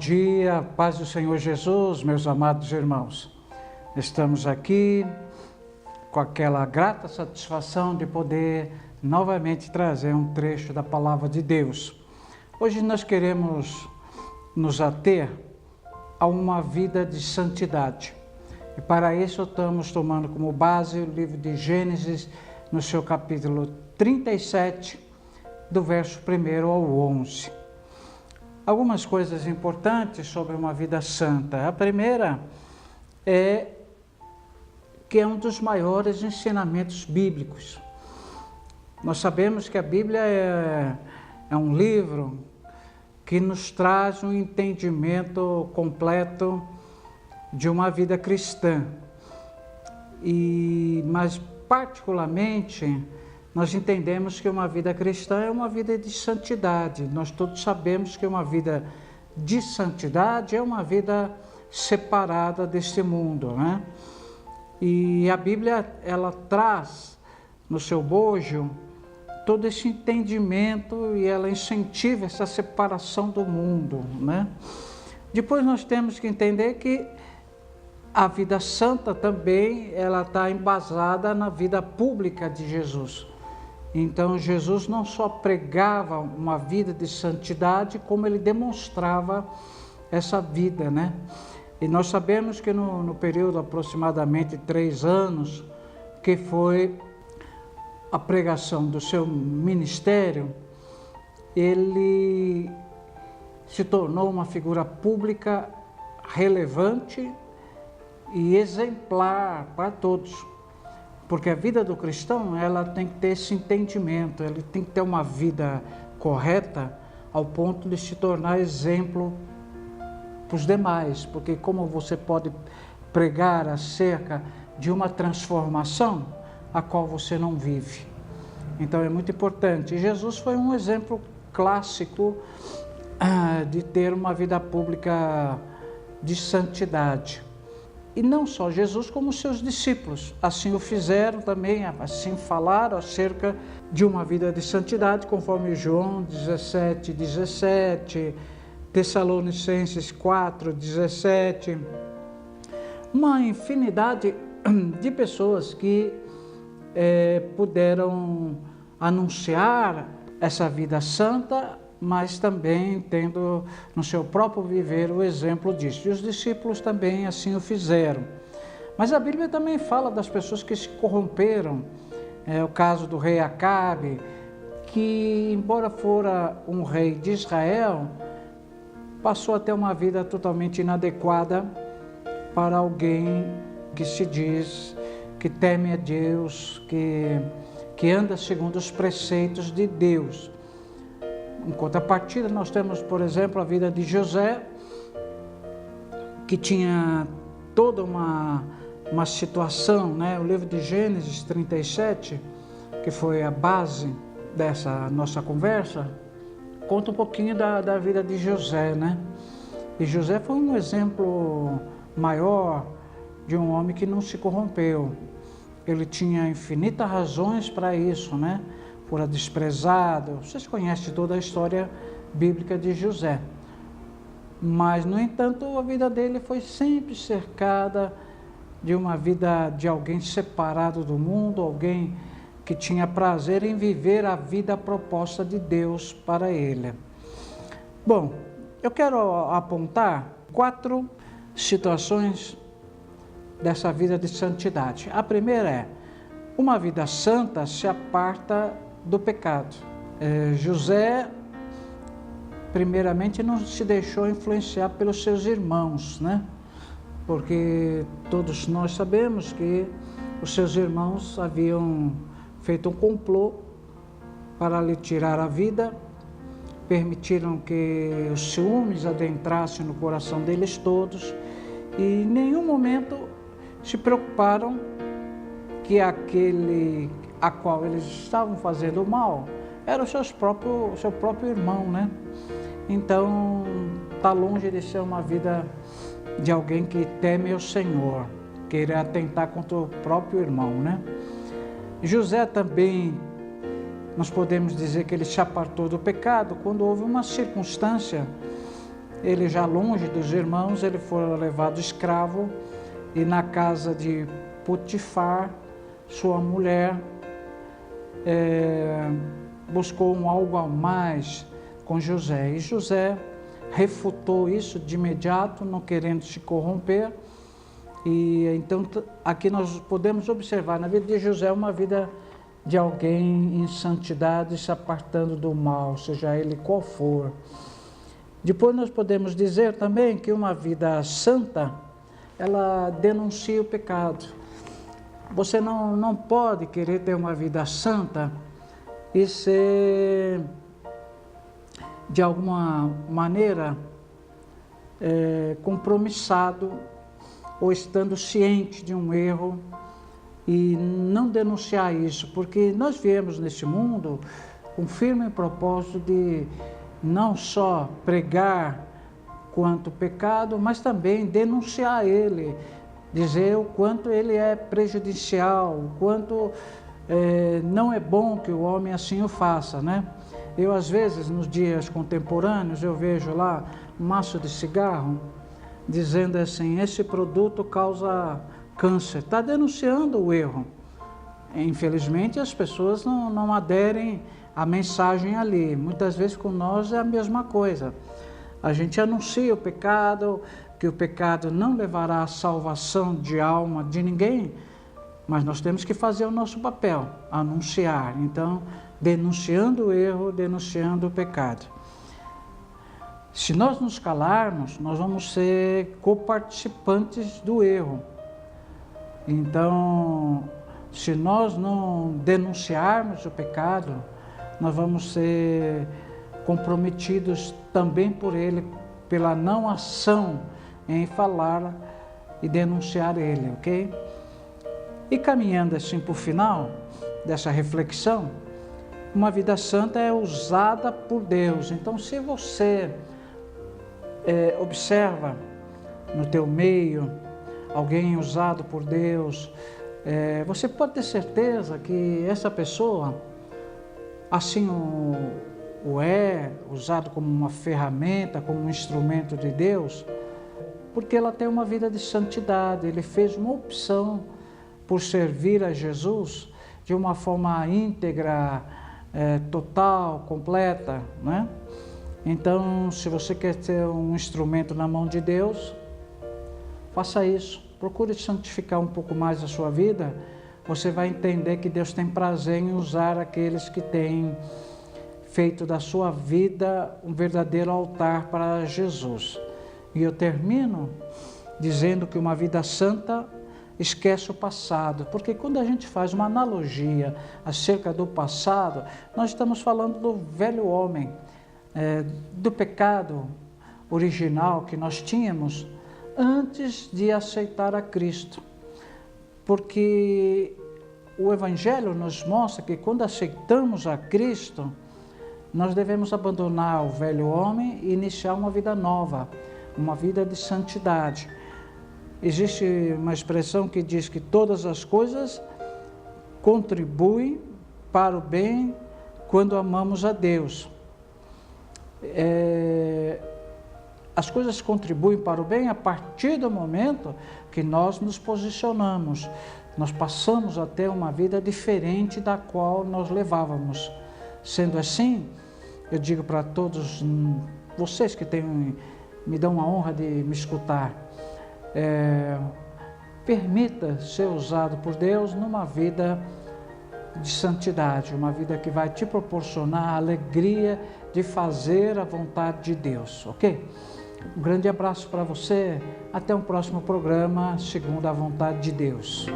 dia, paz do Senhor Jesus, meus amados irmãos. Estamos aqui com aquela grata satisfação de poder novamente trazer um trecho da Palavra de Deus. Hoje nós queremos nos ater a uma vida de santidade. E para isso estamos tomando como base o livro de Gênesis, no seu capítulo 37, do verso 1 ao 11. Algumas coisas importantes sobre uma vida santa. A primeira é que é um dos maiores ensinamentos bíblicos. Nós sabemos que a Bíblia é um livro que nos traz um entendimento completo de uma vida cristã. Mas particularmente, nós entendemos que uma vida cristã é uma vida de santidade. Nós todos sabemos que uma vida de santidade é uma vida separada deste mundo, né? E a Bíblia, ela traz no seu bojo todo esse entendimento e ela incentiva essa separação do mundo, né? Depois nós temos que entender que a vida santa também, ela está embasada na vida pública de Jesus. Então, Jesus não só pregava uma vida de santidade, como ele demonstrava essa vida, né? E nós sabemos que no período aproximadamente 3 anos, que foi a pregação do seu ministério, ele se tornou uma figura pública relevante e exemplar para todos. Porque a vida do cristão, ela tem que ter esse entendimento, ele tem que ter uma vida correta ao ponto de se tornar exemplo para os demais. Porque como você pode pregar acerca de uma transformação a qual você não vive? Então é muito importante. E Jesus foi um exemplo clássico de ter uma vida pública de santidade. E não só Jesus, como seus discípulos. Assim o fizeram também, assim falaram acerca de uma vida de santidade, conforme João 17:17, Tessalonicenses 4:17. Uma infinidade de pessoas que puderam anunciar essa vida santa, mas também tendo no seu próprio viver o exemplo disso. E os discípulos também assim o fizeram. Mas a Bíblia também fala das pessoas que se corromperam. É o caso do rei Acabe, que embora fora um rei de Israel, passou a ter uma vida totalmente inadequada para alguém que se diz que teme a Deus, que anda segundo os preceitos de Deus. Em contrapartida, nós temos, por exemplo, a vida de José, que tinha toda uma situação, né? O livro de Gênesis 37, que foi a base dessa nossa conversa, conta um pouquinho da vida de José, né? E José foi um exemplo maior de um homem que não se corrompeu. Ele tinha infinitas razões para isso, né? Fora desprezado. Vocês conhecem toda a história bíblica de José. Mas, no entanto, a vida dele foi sempre cercada de uma vida de alguém separado do mundo, alguém que tinha prazer em viver a vida proposta de Deus para ele. Bom, eu quero apontar 4 situações dessa vida de santidade. A primeira é: uma vida santa se aparta do pecado. José, primeiramente, não se deixou influenciar pelos seus irmãos, né? Porque todos nós sabemos que os seus irmãos haviam feito um complô para lhe tirar a vida, permitiram que os ciúmes adentrassem no coração deles todos e em nenhum momento se preocuparam que aquele a qual eles estavam fazendo mal era o seu próprio irmão, né? Então, está longe de ser uma vida de alguém que teme o Senhor, querer atentar contra o próprio irmão, né? José também, nós podemos dizer que ele se apartou do pecado quando houve uma circunstância ele já longe dos irmãos, ele foi levado escravo e na casa de Potifar, sua mulher, buscou um algo a mais com José. E José refutou isso de imediato, não querendo se corromper. E então aqui nós podemos observar na vida de José uma vida de alguém em santidade, se apartando do mal, seja ele qual for. Depois nós podemos dizer também que uma vida santa, ela denuncia o pecado. Você não pode querer ter uma vida santa e ser, de alguma maneira, compromissado ou estando ciente de um erro e não denunciar isso, porque nós viemos nesse mundo com firme propósito de não só pregar quanto o pecado, mas também denunciar ele, dizer o quanto ele é prejudicial, o quanto não é bom que o homem assim o faça, né? Eu, às vezes, nos dias contemporâneos, eu vejo lá um maço de cigarro, dizendo assim, esse produto causa câncer. Está denunciando o erro. Infelizmente, as pessoas não aderem à mensagem ali. Muitas vezes com nós é a mesma coisa. A gente anuncia o pecado, que o pecado não levará à salvação de alma de ninguém, mas nós temos que fazer o nosso papel, anunciar. Então, denunciando o erro, denunciando o pecado. Se nós nos calarmos, nós vamos ser coparticipantes do erro. Então, se nós não denunciarmos o pecado, nós vamos ser comprometidos também por ele, pela não ação em falar e denunciar ele, ok? E caminhando assim para o final dessa reflexão, uma vida santa é usada por Deus. Então, se você observa no teu meio alguém usado por Deus, você pode ter certeza que essa pessoa, assim o é, usado como uma ferramenta, como um instrumento de Deus, porque ela tem uma vida de santidade, ele fez uma opção por servir a Jesus de uma forma íntegra, total, completa, né? Então, se você quer ter um instrumento na mão de Deus, faça isso. Procure santificar um pouco mais a sua vida. Você vai entender que Deus tem prazer em usar aqueles que têm feito da sua vida um verdadeiro altar para Jesus. E eu termino dizendo que uma vida santa esquece o passado, porque quando a gente faz uma analogia acerca do passado, nós estamos falando do velho homem, do pecado original que nós tínhamos antes de aceitar a Cristo. Porque o Evangelho nos mostra que quando aceitamos a Cristo, nós devemos abandonar o velho homem e iniciar uma vida nova, uma vida de santidade. Existe uma expressão que diz que todas as coisas contribuem para o bem quando amamos a Deus. As coisas contribuem para o bem a partir do momento que nós nos posicionamos. Nós passamos a ter uma vida diferente da qual nós levávamos. Sendo assim, eu digo para todos vocês que me dão a honra de me escutar, permita ser usado por Deus numa vida de santidade, uma vida que vai te proporcionar a alegria de fazer a vontade de Deus, ok? Um grande abraço para você, até um próximo programa, segundo a vontade de Deus.